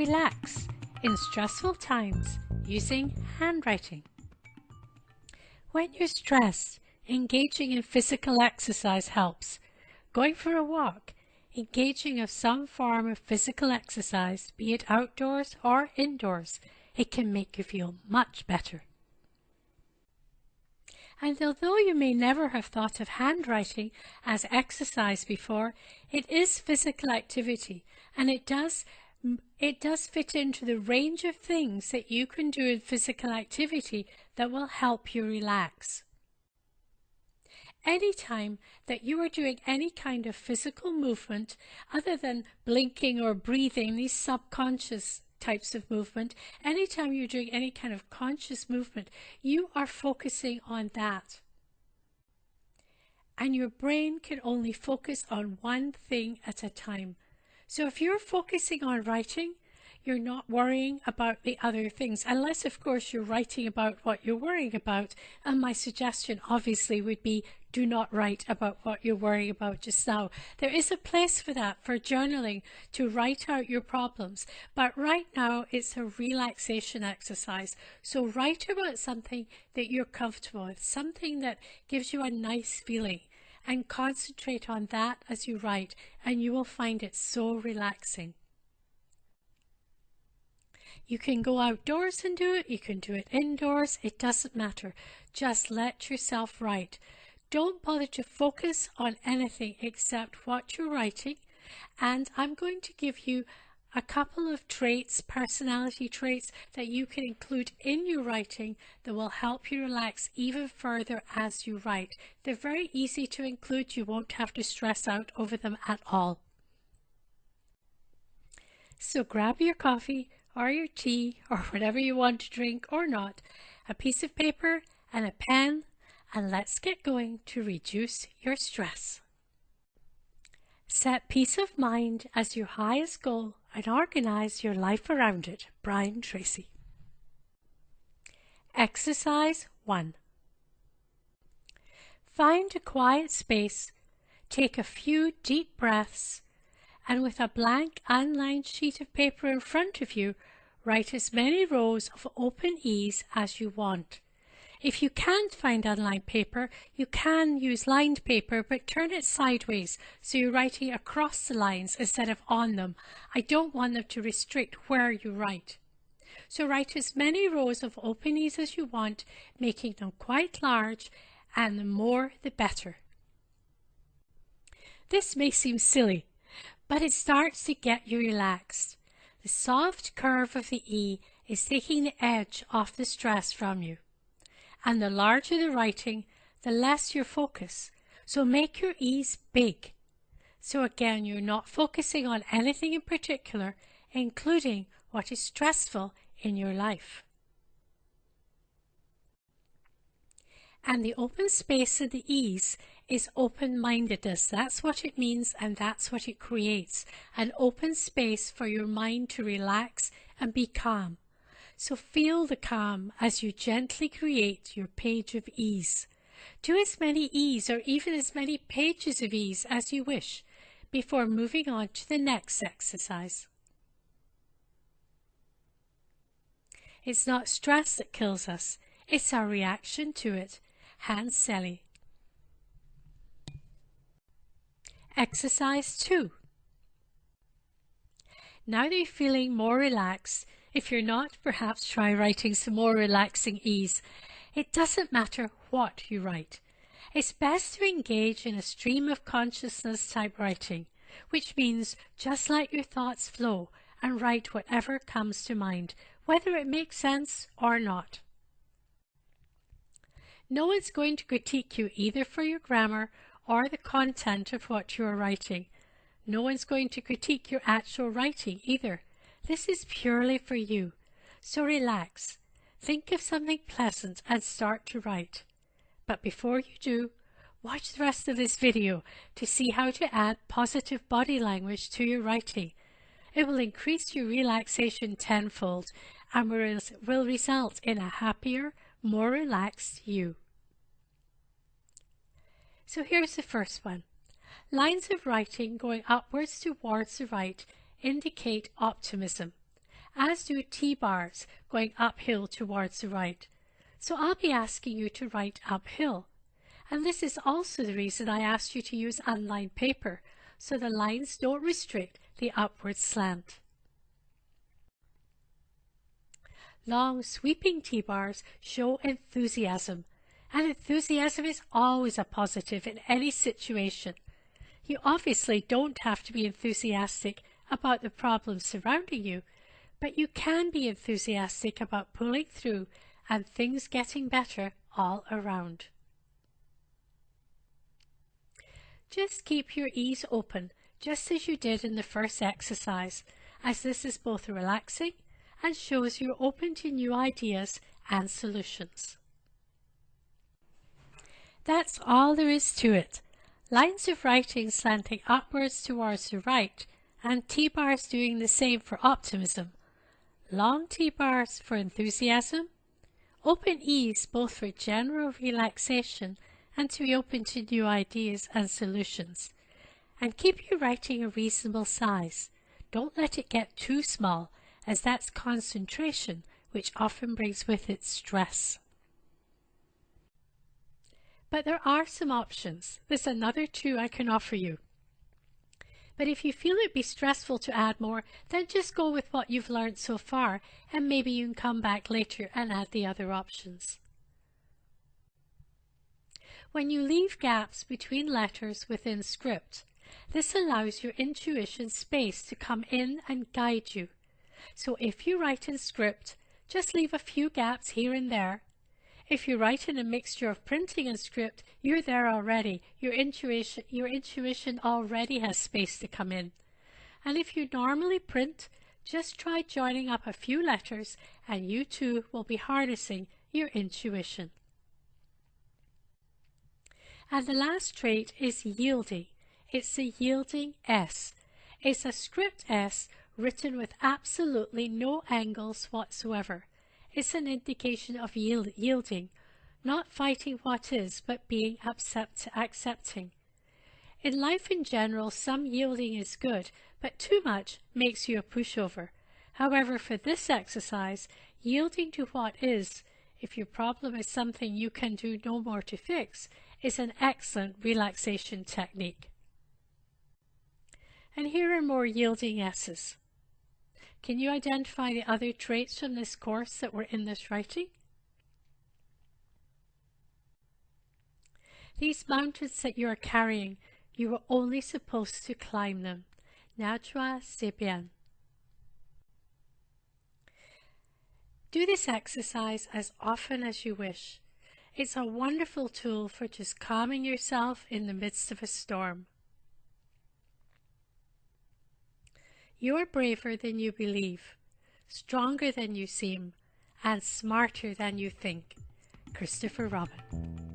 Relax in stressful times using handwriting. When you're stressed, engaging in physical exercise helps. Going for a walk, engaging in some form of physical exercise, be it outdoors or indoors, it can make you feel much better. And although you may never have thought of handwriting as exercise before, it is physical activity, and it does fit into the range of things that you can do in physical activity that will help you relax. Anytime that you are doing any kind of physical movement other than blinking or breathing, these subconscious types of movement, anytime you're doing any kind of conscious movement, you are focusing on that. And your brain can only focus on one thing at a time. So if you're focusing on writing, you're not worrying about the other things, unless of course you're writing about what you're worrying about. And my suggestion obviously would be do not write about what you're worrying about just now. There is a place for that, for journaling, to write out your problems. But right now it's a relaxation exercise. So write about something that you're comfortable with, something that gives you a nice feeling, and concentrate on that as you write, and you will find it so relaxing. You can go outdoors and do it, you can do it indoors, it doesn't matter. Just let yourself write. Don't bother to focus on anything except what you're writing, and I'm going to give you a couple of traits, personality traits, that you can include in your writing that will help you relax even further as you write. They're very easy to include, you won't have to stress out over them at all. So grab your coffee or your tea or whatever you want to drink or not, a piece of paper and a pen, and let's get going to reduce your stress. Set peace of mind as your highest goal and organize your life around it. Brian Tracy. Exercise 1. Find a quiet space, take a few deep breaths, and with a blank unlined sheet of paper in front of you, write as many rows of open ease as you want. If you can't find unlined paper, you can use lined paper, but turn it sideways so you're writing across the lines instead of on them. I don't want them to restrict where you write. So write as many rows of open ease as you want, making them quite large, and the more the better. This may seem silly, but it starts to get you relaxed. The soft curve of the E is taking the edge off the stress from you. And the larger the writing, the less your focus. So make your E's big. So again, you're not focusing on anything in particular, including what is stressful in your life. And the open space of the E's is open-mindedness. That's what it means, and that's what it creates. An open space for your mind to relax and be calm. So feel the calm as you gently create your page of ease. Do as many E's or even as many pages of ease as you wish before moving on to the next exercise. It's not stress that kills us, it's our reaction to it. Hans Selye. Exercise 2. Now that you're feeling more relaxed, if you're not, perhaps try writing some more relaxing ease. It doesn't matter what you write. It's best to engage in a stream of consciousness type writing, which means just let your thoughts flow and write whatever comes to mind, whether it makes sense or not. No one's going to critique you either for your grammar or the content of what you are writing. No one's going to critique your actual writing either. This is purely for you. So relax. Think of something pleasant and start to write. But before you do, watch the rest of this video to see how to add positive body language to your writing. It will increase your relaxation tenfold and will result in a happier, more relaxed you. So here's the first one. Lines of writing going upwards towards the right indicate optimism. as do T-bars going uphill towards the right. So I'll be asking you to write uphill. And this is also the reason I asked you to use unlined paper, so the lines don't restrict the upward slant. Long sweeping T-bars show enthusiasm, and enthusiasm is always a positive in any situation. You obviously don't have to be enthusiastic about the problems surrounding you, but you can be enthusiastic about pulling through and things getting better all around. Just keep your ears open, just as you did in the first exercise, as this is both relaxing and shows you're open to new ideas and solutions. That's all there is to it. Lines of writing slanting upwards towards the right, and T-bars doing the same for optimism. Long T-bars for enthusiasm. Open E's both for general relaxation and to be open to new ideas and solutions. And keep your writing a reasonable size. Don't let it get too small, as that's concentration, which often brings with it stress. But there are some options. There's another two I can offer you. But if you feel it'd be stressful to add more, then just go with what you've learned so far, and maybe you can come back later and add the other options. When you leave gaps between letters within script, this allows your intuition space to come in and guide you. So if you write in script, just leave a few gaps here and there. If you write in a mixture of printing and script, you're there already. Your intuition already has space to come in. And if you normally print, just try joining up a few letters and you too will be harnessing your intuition. And the last trait is yielding. It's the yielding S. It's a script S written with absolutely no angles whatsoever. It's an indication of yielding, not fighting what is, but being accepting. In life in general, some yielding is good, but too much makes you a pushover. However, for this exercise, yielding to what is, if your problem is something you can do no more to fix, is an excellent relaxation technique. And here are more yielding S's. Can you identify the other traits from this course that were in this writing? These mountains that you are carrying, you were only supposed to climb them. Najwa Sebian. Do this exercise as often as you wish. It's a wonderful tool for just calming yourself in the midst of a storm. You are braver than you believe, stronger than you seem, and smarter than you think. Christopher Robin.